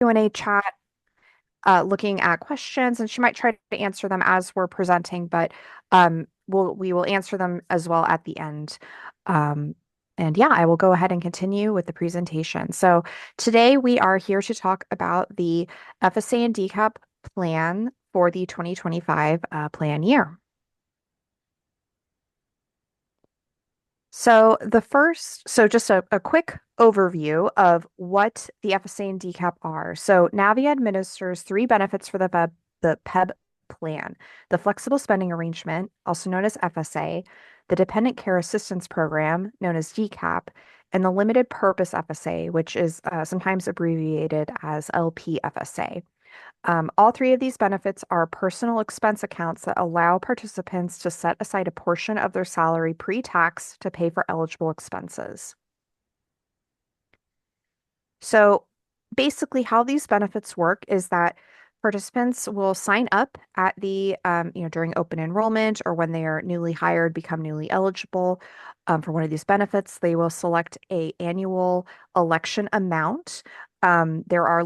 Q&A chat, looking at questions, and she might try to answer them as we're presenting, but we will answer them as well at the end. Um, and yeah, I will go ahead and continue with the presentation. So today we are here to talk about the FSA and DCAP plan for the 2025 plan year. So just a quick overview of what the FSA and DCAP are. So Navia administers three benefits for the PEB plan: the flexible spending arrangement, also known as FSA, the dependent care assistance program, known as DCAP, and the limited purpose FSA, which is sometimes abbreviated as LPFSA. All three of these benefits are personal expense accounts that allow participants to set aside a portion of their salary pre-tax to pay for eligible expenses. So basically, how these benefits work is that participants will sign up at during open enrollment or when they are newly hired, become newly eligible for one of these benefits. They will select a annual election amount. There are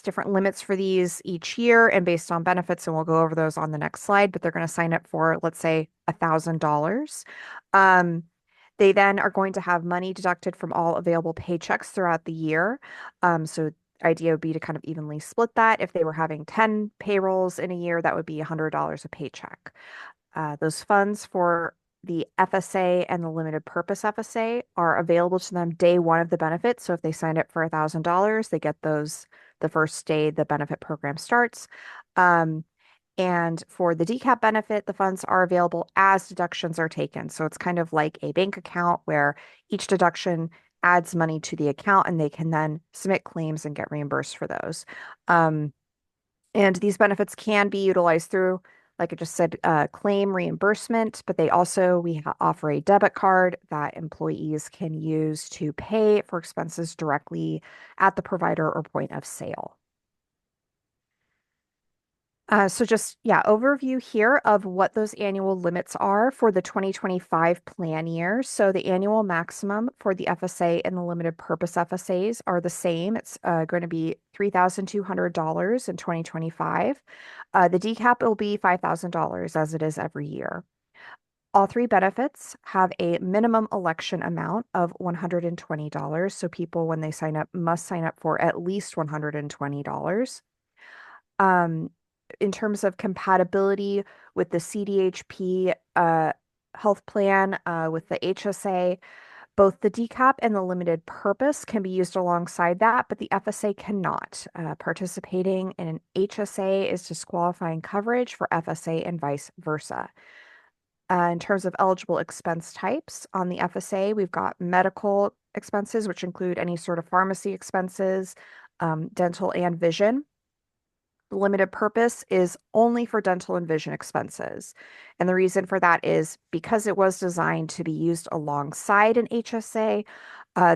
different limits for these each year and based on benefits, and we'll go over those on the next slide, but they're going to sign up for, let's say, $1,000. Um, they then are going to have money deducted from all available paychecks throughout the year. So idea would be to kind of evenly split that. If they were having 10 payrolls in a year, that would be $100 a paycheck. Those funds for the FSA and the limited purpose FSA are available to them day one of the benefit. So if they signed up for $1,000, they get those the first day the benefit program starts. Um, and for the DCAP benefit, the funds are available as deductions are taken. So it's kind of like a bank account where each deduction adds money to the account and they can then submit claims and get reimbursed for those. Um, and these benefits can be utilized through, like I just said, claim reimbursement, but we offer a debit card that employees can use to pay for expenses directly at the provider or point of sale. Yeah, overview here of what those annual limits are for the 2025 plan year. So the annual maximum for the FSA and the limited purpose FSAs are the same. It's going to be $3,200 in 2025. The DCAP will be $5,000 as it is every year. All three benefits have a minimum election amount of $120. So people, when they sign up, must sign up for at least $120. Um, in terms of compatibility with the CDHP health plan, with the HSA, both the DCAP and the limited purpose can be used alongside that, but the FSA cannot. Participating in an HSA is disqualifying coverage for FSA and vice versa. In terms of eligible expense types on the FSA, we've got medical expenses, which include any sort of pharmacy expenses, dental and vision. The limited purpose is only for dental and vision expenses. And the reason for that is because it was designed to be used alongside an HSA,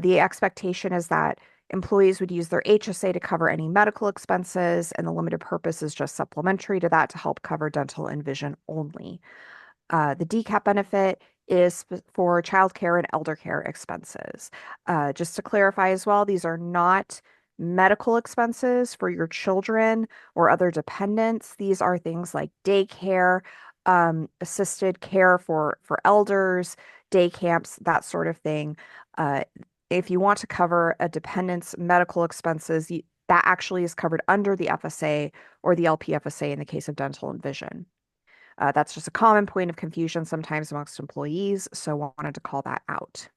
the expectation is that employees would use their HSA to cover any medical expenses, and the limited purpose is just supplementary to that to help cover dental and vision only. The DCAP benefit is for childcare and elder care expenses. Just to clarify as well, these are not medical expenses for your children or other dependents. These are things like daycare, assisted care for elders, day camps, that sort of thing. Uh, if you want to cover a dependent's medical expenses, that actually is covered under the FSA or the LPFSA in the case of dental and vision. That's just a common point of confusion sometimes amongst employees, so wanted to call that out.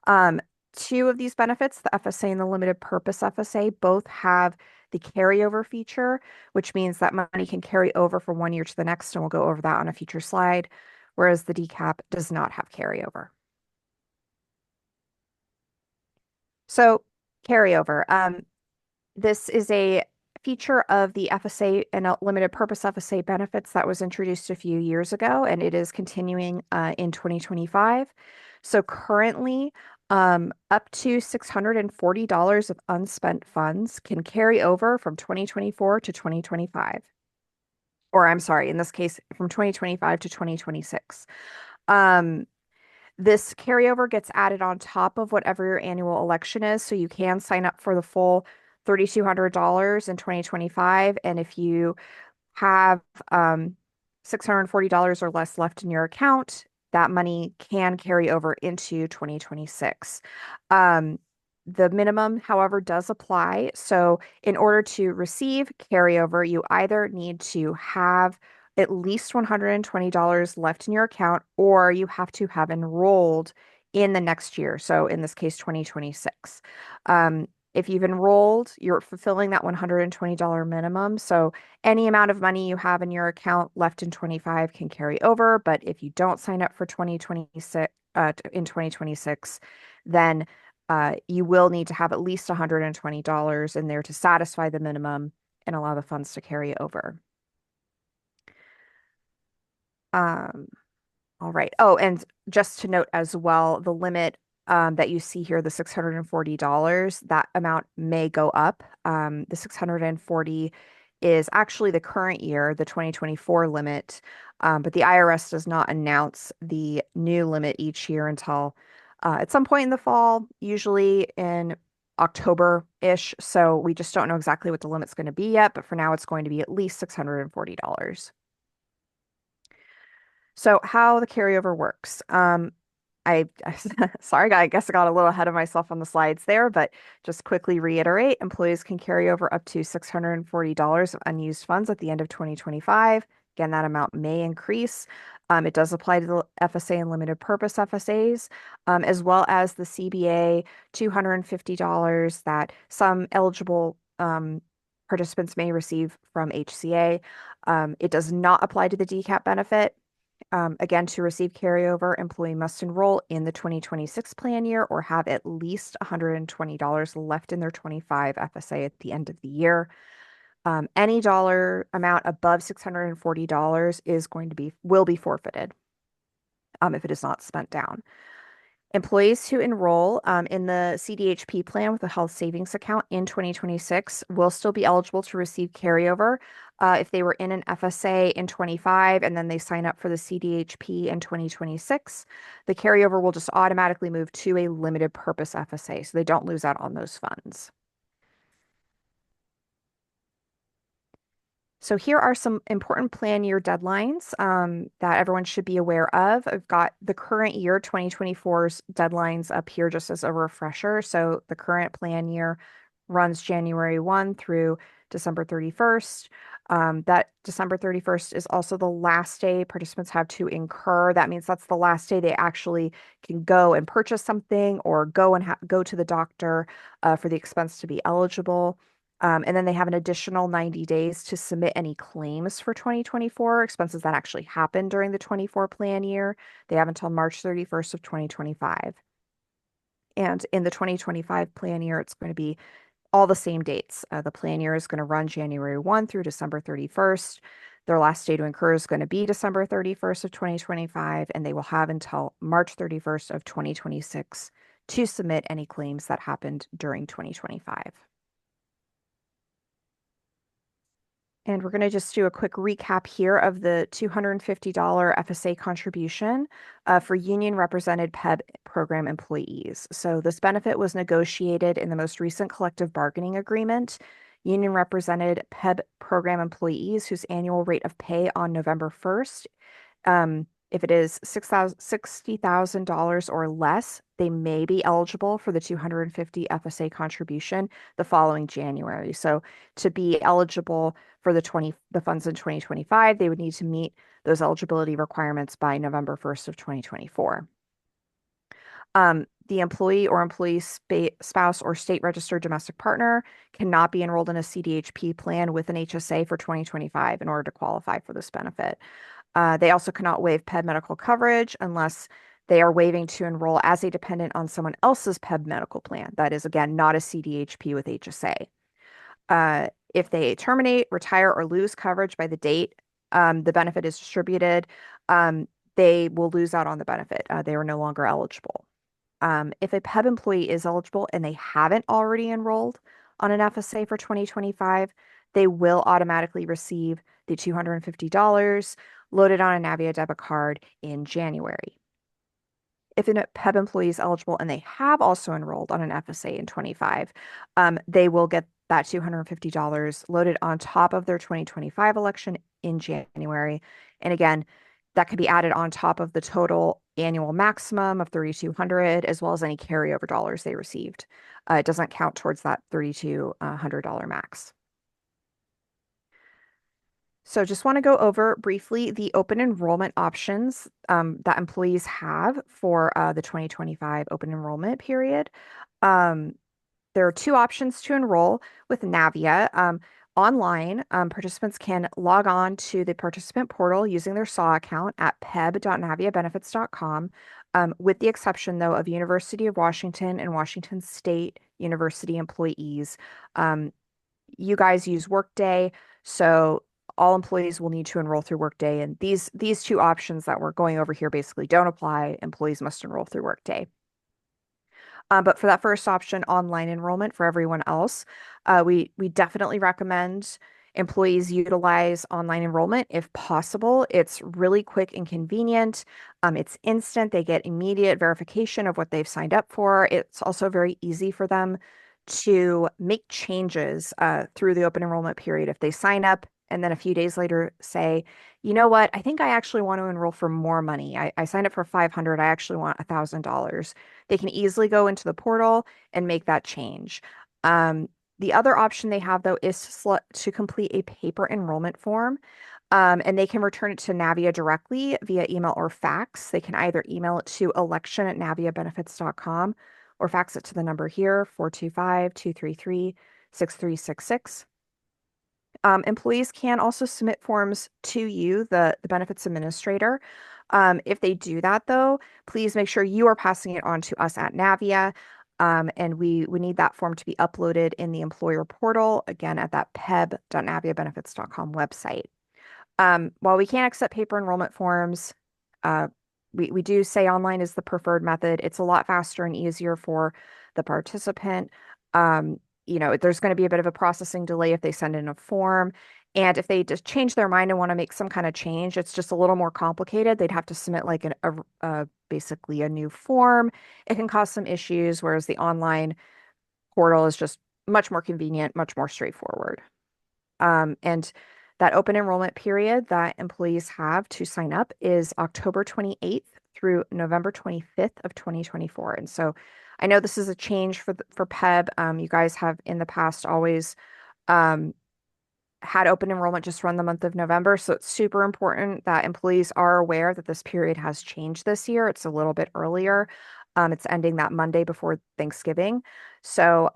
Um, Two of these benefits, the FSA and the limited purpose FSA, both have the carryover feature, which means that money can carry over from one year to the next, and we'll go over that on a future slide, whereas the DCAP does not have carryover. So carryover. This is a feature of the FSA and limited purpose FSA benefits that was introduced a few years ago, and it is continuing in 2025. So currently, up to $640 of unspent funds can carry over from 2024 to 2025. Or I'm sorry, in this case, from 2025 to 2026. Um, this carryover gets added on top of whatever your annual election is, so you can sign up for the full $3,200 in 2025. And if you have $640 or less left in your account, that money can carry over into 2026. Um, the minimum, however, does apply. So, in order to receive carryover, you either need to have at least $120 left in your account, or you have to have enrolled in the next year. So, in this case, 2026. If you've enrolled, you're fulfilling that $120 minimum. So, any amount of money you have in your account left in 25 can carry over. But if you don't sign up for 2026, in 2026, then you will need to have at least $120 in there to satisfy the minimum and allow the funds to carry over. Um, all right. Oh, and just to note as well, the limit that you see here, the $640, that amount may go up. The 640 is actually the current year, the 2024 limit, but the IRS does not announce the new limit each year until at some point in the fall, usually in October-ish. So we just don't know exactly what the limit's going to be yet, but for now it's going to be at least $640. So how the carryover works. I sorry, I guess I got a little ahead of myself on the slides there, but just quickly reiterate, employees can carry over up to $640 of unused funds at the end of 2025. Again, that amount may increase. It does apply to the FSA and limited purpose FSAs, as well as the CBA $250 that some eligible participants may receive from HCA. It does not apply to the DCAP benefit. Again, to receive carryover, employee must enroll in the 2026 plan year or have at least $120 left in their 25 FSA at the end of the year. Any dollar amount above $640 will be forfeited if it is not spent down. Employees who enroll in the CDHP plan with a health savings account in 2026 will still be eligible to receive carryover if they were in an FSA in 25 and then they sign up for the CDHP in 2026. The carryover will just automatically move to a limited purpose FSA, so they don't lose out on those funds. So here are some important plan year deadlines that everyone should be aware of. I've got the current year 2024's deadlines up here just as a refresher. So the current plan year runs January 1 through December 31st. That December 31st is also the last day participants have to incur. That means that's the last day they actually can go and purchase something or go and go to the doctor for the expense to be eligible. And then they have an additional 90 days to submit any claims for 2024 expenses that actually happened during the 24 plan year. They have until March 31st of 2025. And in the 2025 plan year, it's going to be all the same dates. The plan year is going to run January 1 through December 31st. Their last day to incur is going to be December 31st of 2025, and they will have until March 31st of 2026 to submit any claims that happened during 2025. And we're going to just do a quick recap here of the $250 FSA contribution for union represented PEB program employees. So this benefit was negotiated in the most recent collective bargaining agreement. Union represented PEB program employees whose annual rate of pay on November 1st, if it is $60,000 or less, they may be eligible for the 250 FSA contribution the following January. So to be eligible for the funds in 2025, they would need to meet those eligibility requirements by November 1st of 2024. The employee or employee spouse or state registered domestic partner cannot be enrolled in a CDHP plan with an HSA for 2025 in order to qualify for this benefit. They also cannot waive PEB medical coverage unless they are waiving to enroll as a dependent on someone else's PEB medical plan. That is, again, not a CDHP with HSA. If they terminate, retire, or lose coverage by the date the benefit is distributed, they will lose out on the benefit. They are no longer eligible. If a PEB employee is eligible and they haven't already enrolled on an FSA for 2025, they will automatically receive the $250 loaded on a Navia debit card in January. If a PEB employee is eligible and they have also enrolled on an FSA in 25, they will get that $250 loaded on top of their 2025 election in January. And again, that could be added on top of the total annual maximum of 3,200, as well as any carryover dollars they received. It doesn't count towards that $3,200 max. So just want to go over briefly the open enrollment options that employees have for the 2025 open enrollment period. Um, there are two options to enroll with Navia. Online, participants can log on to the participant portal using their SAW account at peb.naviabenefits.com, with the exception, though, of University of Washington and Washington State University employees. You guys use Workday, so all employees will need to enroll through Workday. And these two options that we're going over here basically don't apply. Employees must enroll through Workday. But for that first option, online enrollment for everyone else, we definitely recommend employees utilize online enrollment if possible. It's really quick and convenient. It's instant. They get immediate verification of what they've signed up for. It's also very easy for them to make changes through the open enrollment period. If they sign up and then a few days later say, you know what, I think I actually want to enroll for more money. I signed up for 500. I actually want $1,000. They can easily go into the portal and make that change. The other option they have, though, is to complete a paper enrollment form. And they can return it to Navia directly via email or fax. They can either email it to election@naviabenefits.com or fax it to the number here, 425-233-6366. Employees can also submit forms to you, the benefits administrator. If they do that, though, please make sure you are passing it on to us at Navia. And we need that form to be uploaded in the employer portal, again, at that peb.naviabenefits.com website. While we can't accept paper enrollment forms, uh, we do say online is the preferred method. It's a lot faster and easier for the participant. There's going to be a bit of a processing delay if they send in a form. And if they just change their mind and want to make some kind of change, it's just a little more complicated. They'd have to submit like basically a new form. It can cause some issues, whereas the online portal is just much more convenient, much more straightforward. And that open enrollment period that employees have to sign up is October 28th through November 25th of 2024. And so I know this is a change for PEB. You guys have in the past always had open enrollment just run the month of November. So it's super important that employees are aware that this period has changed this year. It's a little bit earlier. It's ending that Monday before Thanksgiving. So,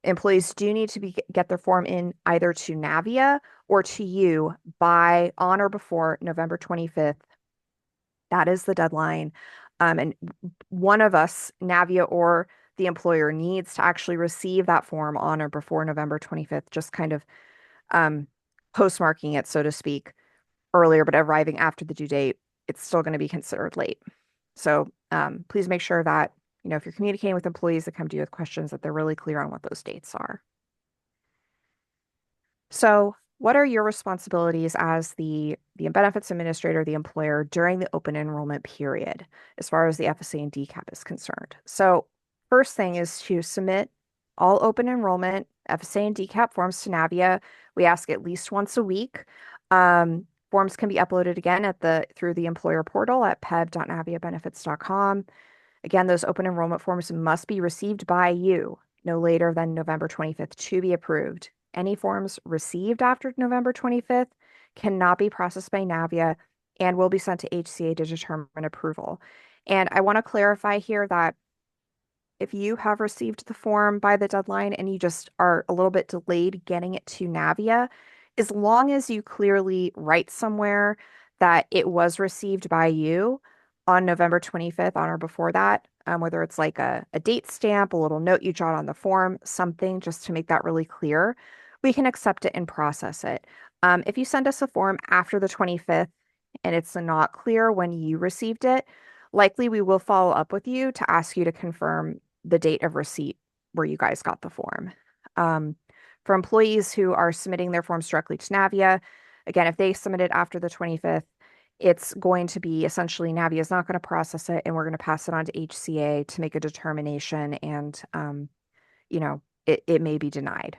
employees do need to get their form in either to Navia or to you by on or before November 25th. That is the deadline. And one of us, Navia or the employer, needs to actually receive that form on or before November 25th, just kind of postmarking it, so to speak, earlier, but arriving after the due date. It's still going to be considered late. So please make sure that, if you're communicating with employees that come to you with questions, that they're really clear on what those dates are. So what are your responsibilities as the benefits administrator, the employer, during the open enrollment period, as far as the FSA and DCAP is concerned? So first thing is to submit all open enrollment FSA and DCAP forms to Navia. We ask at least once a week. Forms can be uploaded again through the employer portal at peb.naviabenefits.com. Again, those open enrollment forms must be received by you no later than November 25th to be approved. Any forms received after November 25th cannot be processed by Navia and will be sent to HCA to determine approval. And I want to clarify here that if you have received the form by the deadline and you just are a little bit delayed getting it to Navia, as long as you clearly write somewhere that it was received by you on November 25th, on or before that, whether it's like a date stamp, a little note you jot on the form, something just to make that really clear, we can accept it and process it. If you send us a form after the 25th and it's not clear when you received it, likely we will follow up with you to ask you to confirm the date of receipt where you guys got the form. For employees who are submitting their forms directly to Navia, again, if they submit it after the 25th, it's going to be essentially Navia is not going to process it, and we're going to pass it on to HCA to make a determination and, it may be denied.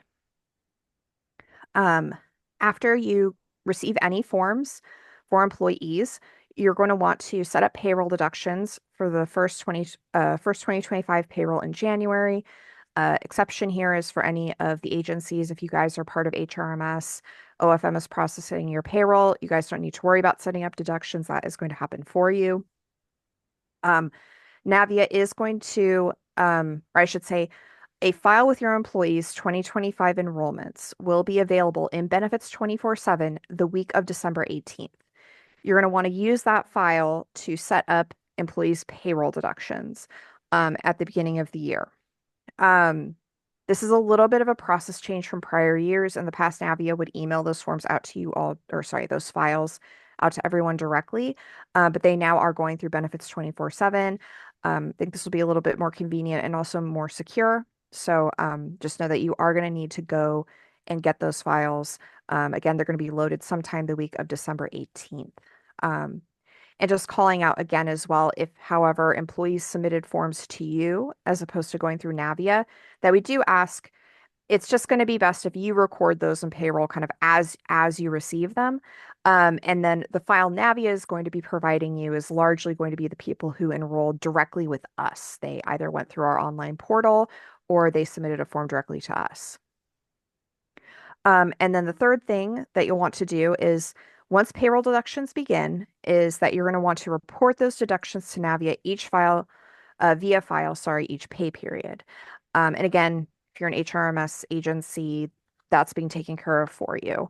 Um, After you receive any forms for employees, you're going to want to set up payroll deductions for the first 2025 payroll in January. Exception here is for any of the agencies. If you guys are part of HRMS, OFM is processing your payroll. You guys don't need to worry about setting up deductions. That is going to happen for you. Navia is going to, or I should say, a file with your employees' 2025 enrollments will be available in Benefits 24/7 the week of December 18th. You're going to want to use that file to set up employees' payroll deductions at the beginning of the year. Um, this is a little bit of a process change from prior years. In the past, Navia would email those forms out to you all, or sorry, those files out to everyone directly, but they now are going through Benefits 24/7. I think this will be a little bit more convenient and also more secure. So just know that you are going to need to go and get those files. Again, they're going to be loaded sometime the week of December 18th. Um, and just calling out again as well, if, however, employees submitted forms to you as opposed to going through Navia, that we do ask, it's just going to be best if you record those in payroll kind of as you receive them. And then the file Navia is going to be providing you is largely going to be the people who enrolled directly with us. They either went through our online portal or they submitted a form directly to us. And then the third thing that you'll want to do is once payroll deductions begin, is that you're going to want to report those deductions to Navia via file, sorry, each pay period. And again, if you're an HRMS agency, that's being taken care of for you.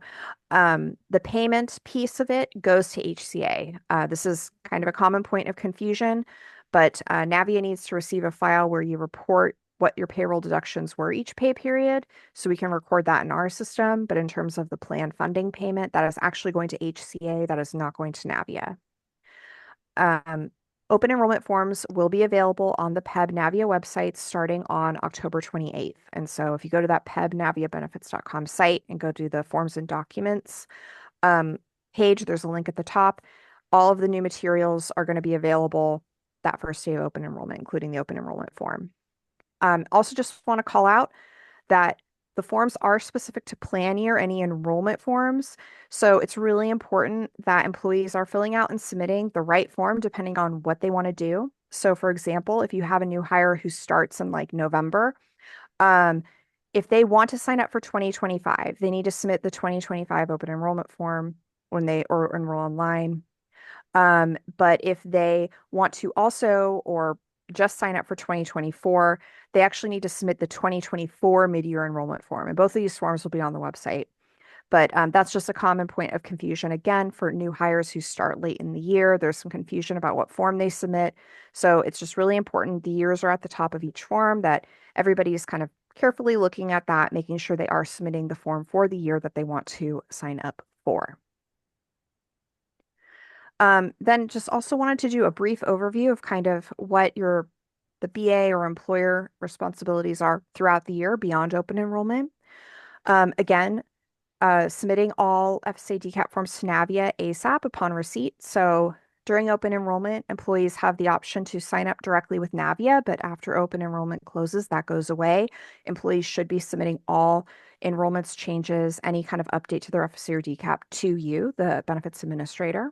The payment piece of it goes to HCA. This is kind of a common point of confusion, but Navia needs to receive a file where you report what your payroll deductions were each pay period, so we can record that in our system. But in terms of the plan funding payment, that is actually going to HCA, that is not going to Navia. Open enrollment forms will be available on the PEB Navia website starting on October 28th. And so if you go to that pebnaviabenefits.com site and go to the forms and documents page, there's a link at the top. All of the new materials are going to be available that first day of open enrollment, including the open enrollment form. Also just want to call out that the forms are specific to plan year, any enrollment forms. So it's really important that employees are filling out and submitting the right form depending on what they want to do. So for example, if you have a new hire who starts in like November, um, if they want to sign up for 2025, they need to submit the 2025 open enrollment form when they or enroll online. But if they want to also or just sign up for 2024, they actually need to submit the 2024 mid-year enrollment form. And both of these forms will be on the website. But that's just a common point of confusion. Again, for new hires who start late in the year, there's some confusion about what form they submit. So it's just really important. The years are at the top of each form, that everybody is kind of carefully looking at that, making sure they are submitting the form for the year that they want to sign up for. Then just also wanted to do a brief overview of kind of what the BA or employer responsibilities are throughout the year beyond open enrollment. Again, submitting all FSA-DCAP forms to Navia ASAP upon receipt. So during open enrollment, employees have the option to sign up directly with Navia, but after open enrollment closes, that goes away. Employees should be submitting all enrollments changes, any kind of update to their FSA or DCAP to you, the benefits administrator.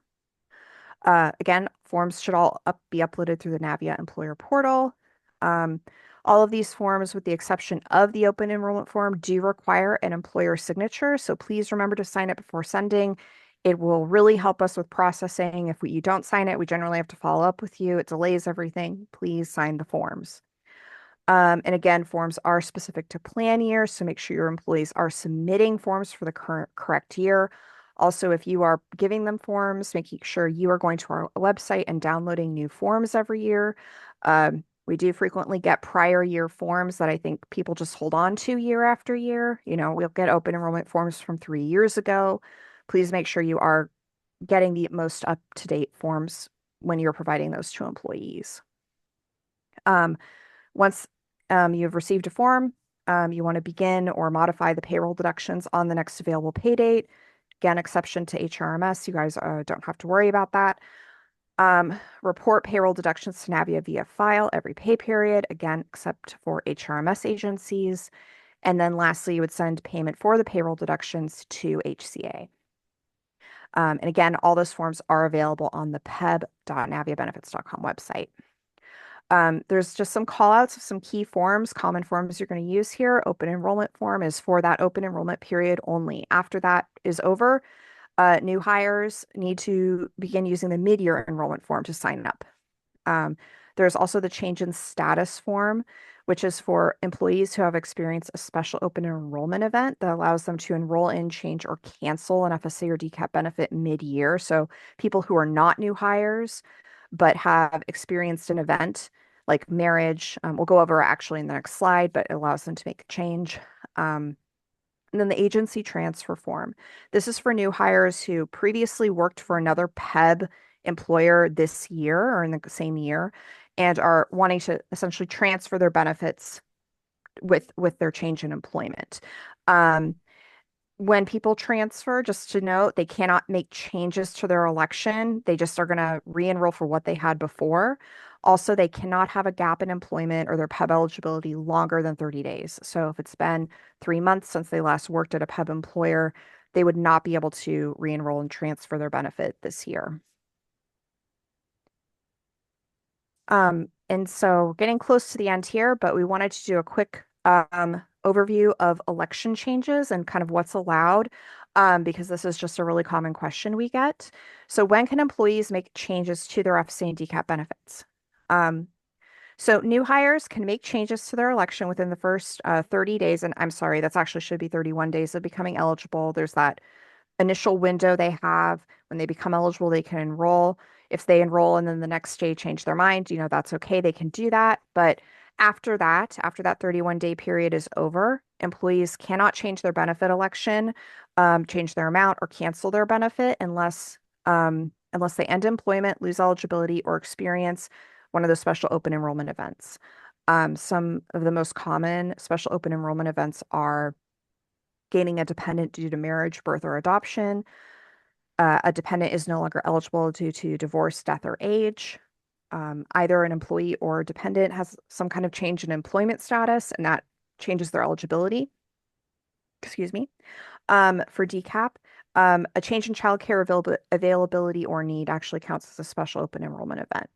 Again, forms should all be uploaded through the Navia employer portal. All of these forms, with the exception of the open enrollment form, do require an employer signature. So please remember to sign it before sending. It will really help us with processing. If you don't sign it, we generally have to follow up with you. It delays everything. Please sign the forms. And again, forms are specific to plan year, so make sure your employees are submitting forms for the correct year. Also, if you are giving them forms, making sure you are going to our website and downloading new forms every year. We do frequently get prior year forms that I think people just hold on to year after year. We'll get open enrollment forms from 3 years ago. Please make sure you are getting the most up-to-date forms when you're providing those to employees. Once you've received a form, you want to begin or modify the payroll deductions on the next available pay date. Again, exception to HRMS. You guys don't have to worry about that. Report payroll deductions to Navia via file every pay period, again, except for HRMS agencies. And then lastly, you would send payment for the payroll deductions to HCA. And again, all those forms are available on the peb.naviabenefits.com website. There's just some call outs of some key forms, common forms you're going to use here. Open enrollment form is for that open enrollment period only. After that is over, new hires need to begin using the mid-year enrollment form to sign up. Um, there's also the change in status form, which is for employees who have experienced a special open enrollment event that allows them to enroll in, change, or cancel an FSA or DCAP benefit mid-year. So people who are not new hires but have experienced an event like marriage, we'll go over actually in the next slide, but it allows them to make a change. And then the agency transfer form. This is for new hires who previously worked for another PEB employer this year or in the same year and are wanting to essentially transfer their benefits with their change in employment. Um, when people transfer, just to note, they cannot make changes to their election. They just are going to re-enroll for what they had before. Also, they cannot have a gap in employment or their PEB eligibility longer than 30 days. So if it's been 3 months since they last worked at a PEB employer, they would not be able to re-enroll and transfer their benefit this year. And so getting close to the end here, but we wanted to do a quick overview of election changes and kind of what's allowed, because this is just a really common question we get. So when can employees make changes to their FSA and DCAP benefits? So new hires can make changes to their election within the first 30 days. And I'm sorry, that's actually should be 31 days of becoming eligible. There's that initial window they have when they become eligible, they can enroll. If they enroll and then the next day change their mind, that's okay. They can do that. But after that 31-day period is over, employees cannot change their benefit election, change their amount, or cancel their benefit unless they end employment, lose eligibility, or experience one of those special open enrollment events. Some of the most common special open enrollment events are gaining a dependent due to marriage, birth, or adoption. A dependent is no longer eligible due to divorce, death, or age. Either an employee or dependent has some kind of change in employment status, and that changes their eligibility. Excuse me. For DCAP, a change in childcare availability or need actually counts as a special open enrollment event.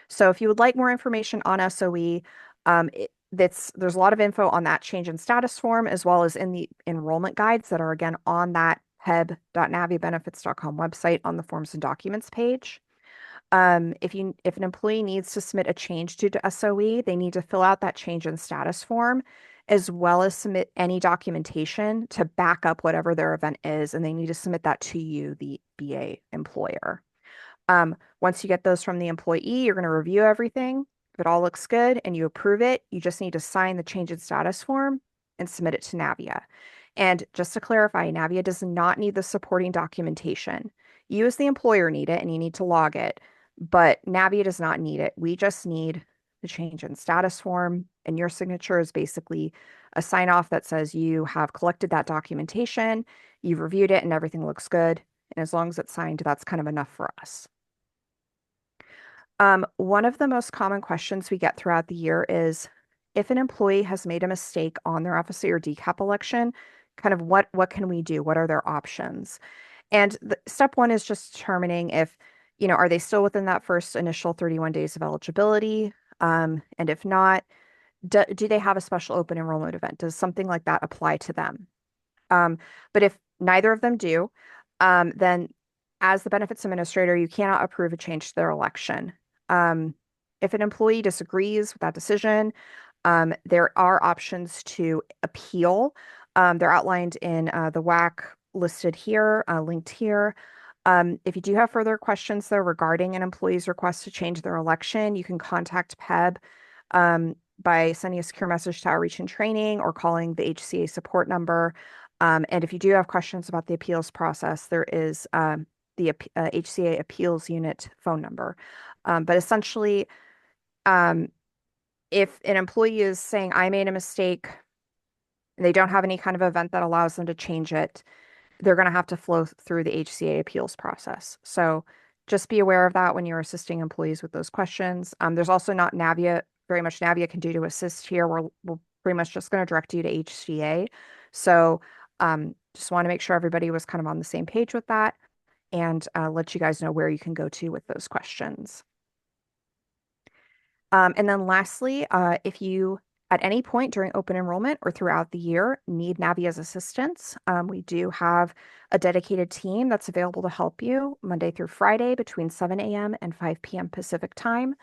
So if you would like more information on SOE, there's a lot of info on that change in status form, as well as in the enrollment guides that are again on that peb.naviabenefits.com website on the forms and documents page. If an employee needs to submit a change to SOE, they need to fill out that change in status form, as well as submit any documentation to back up whatever their event is, and they need to submit that to you, the BA employer. Once you get those from the employee, you're going to review everything. If it all looks good and you approve it, you just need to sign the change in status form and submit it to Navia. And just to clarify, Navia does not need the supporting documentation. You as the employer need it and you need to log it, but Navia does not need it. We just need the change in status form, and your signature is basically a sign off that says you have collected that documentation, you've reviewed it, and everything looks good. And as long as it's signed, that's kind of enough for us. One of the most common questions we get throughout the year is if an employee has made a mistake on their FSA or DCAP election, kind of what can we do? What are their options? And step one is just determining if, are they still within that first initial 31 days of eligibility? And if not, do they have a special open enrollment event? Does something like that apply to them? But if neither of them do, then as the benefits administrator, you cannot approve a change to their election. If an employee disagrees with that decision, there are options to appeal. They're outlined in the WAC listed here, linked here. If you do have further questions, though, regarding an employee's request to change their election, you can contact PEB by sending a secure message to Outreach and Training or calling the HCA support number. And if you do have questions about the appeals process, there is the HCA appeals unit phone number. But essentially, if an employee is saying, I made a mistake, and they don't have any kind of event that allows them to change it, they're going to have to flow through the HCA appeals process. So just be aware of that when you're assisting employees with those questions. There's also not very much Navia can do to assist here. We're pretty much just going to direct you to HCA. So just want to make sure everybody was kind of on the same page with that and let you guys know where you can go to with those questions. And then lastly, if you at any point during open enrollment or throughout the year need Navia's assistance, we do have a dedicated team that's available to help you Monday through Friday between 7 a.m. and 5 p.m. Pacific time.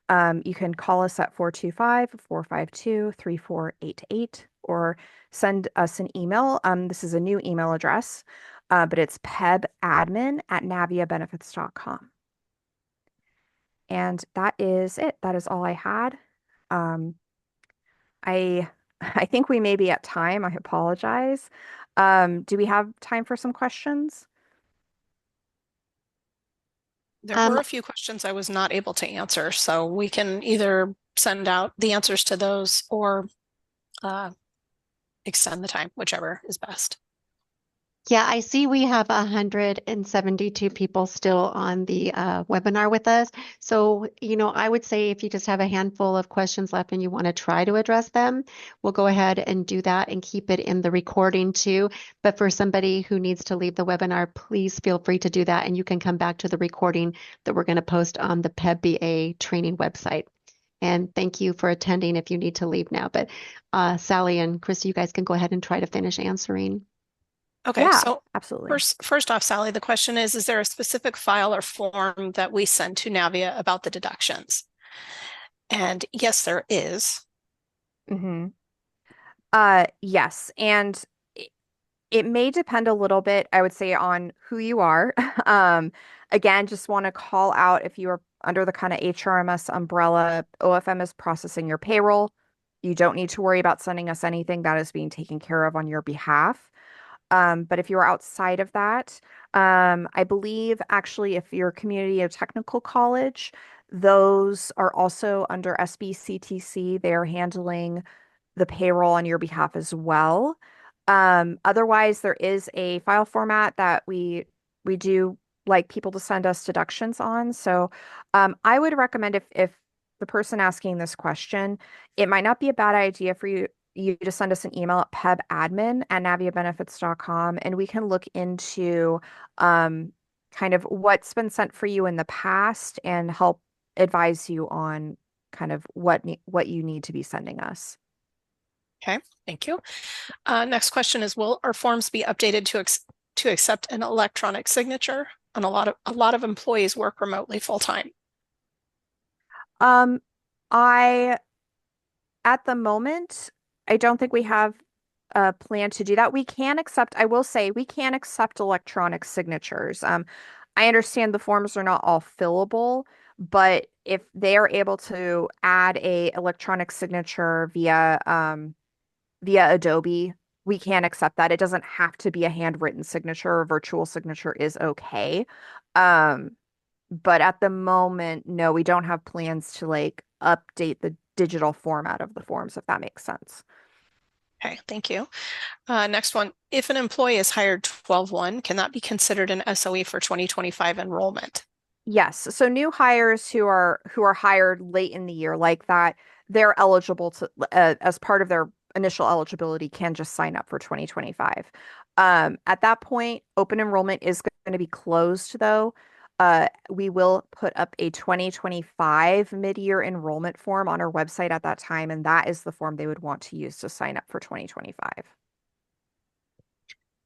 You can call us at 425-452-3488 or send us an email. This is a new email address, but it's pebadmin@naviabenefits.com. And that is it. That is all I had. Um, I I think we may be at time. I apologize. Do we have time for some questions? There Um, were a few questions I was not able to answer, so we can either send out the answers to those or uh, extend the time, whichever is best. yeah, I see we have 172 people still on the webinar with us. So, I would say if you just have a handful of questions left and you want to try to address them, we'll go ahead and do that and keep it in the recording too. But for somebody who needs to leave the webinar, please feel free to do that. And you can come back to the recording that we're going to post on the PEBBA training website. And thank you for attending if you need to leave now. But Sally and Christy, you guys can go ahead and try to finish answering. Okay, Yeah, so absolutely. first off, Sally, the question is there a specific file or form that we send to Navia about the deductions? And yes, there is. Mm-hmm. Yes, and it may depend a little bit, I would say, on who you are. Again, just want to call out if you are under the kind of HRMS umbrella, OFM is processing your payroll. You don't need to worry about sending us anything that is being taken care of on your behalf. But if you're outside of that, I believe actually if you're a community or technical college, those are also under SBCTC. They're handling the payroll on your behalf as well. Otherwise, there is a file format that we do like people to send us deductions on. So I would recommend if the person asking this question, it might not be a bad idea for you to send us an email at pebadmin@naviabenefits.com and we can look into kind of what's been sent for you in the past and help advise you on kind of what you need to be sending us. Okay, thank you. Next question is, will our forms be updated to accept an electronic signature? And a lot of employees work remotely full time. Um, I At the moment, I don't think we have a plan to do that. We can accept, I will say, we can accept electronic signatures. I understand the forms are not all fillable, but if they are able to add a electronic signature via Adobe, we can accept that. It doesn't have to be a handwritten signature. A virtual signature is okay. Um, but at the moment, no, we don't have plans to like update the digital format of the forms, if that makes sense. Okay, thank you. Next one, if an employee is hired 12/1, can that be considered an SOE for 2025 enrollment? Yes. So new hires who are hired late in the year like that, they're eligible to as part of their initial eligibility can just sign up for 2025. At that point, open enrollment is going to be closed though. We will put up a 2025 mid-year enrollment form on our website at that time, and that is the form they would want to use to sign up for 2025.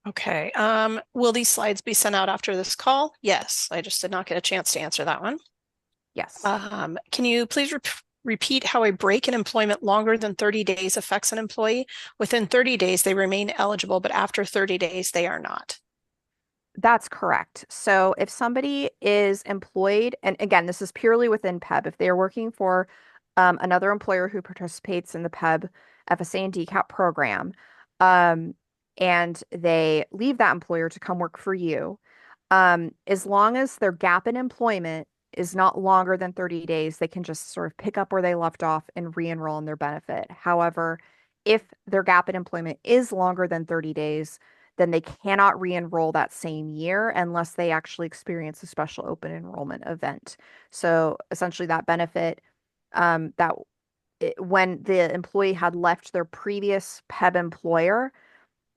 Okay. Will these slides be sent out after this call? Yes. I just did not get a chance to answer that one. Yes. Can you please repeat how a break in employment longer than 30 days affects an employee? Within 30 days, they remain eligible, but after 30 days, they are not. That's correct. So if somebody is employed, and again, this is purely within PEB, if they are working for another employer who participates in the PEB FSA and DCAP program, um, and they leave that employer to come work for you, as long as their gap in employment is not longer than 30 days, they can just sort of pick up where they left off and re-enroll in their benefit. However, if their gap in employment is longer than 30 days, then they cannot re-enroll that same year unless they actually experience a special open enrollment event. So essentially that benefit that when the employee had left their previous PEB employer,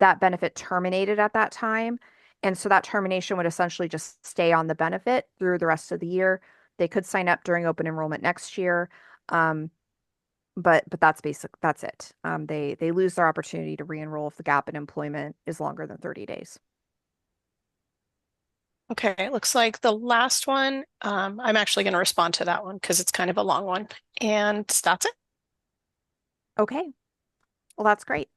that benefit terminated at that time. And so that termination would essentially just stay on the benefit through the rest of the year. They could sign up during open enrollment next year. But that's it. They lose their opportunity to re-enroll if the gap in employment is longer than 30 days. Okay, it looks like the last one, I'm actually going to respond to that one because it's kind of a long one. And that's it. Okay. Well, that's great.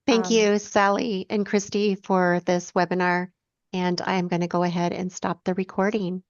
Thank you, Sally and Christy, for this webinar. And I'm going to go ahead and stop the recording.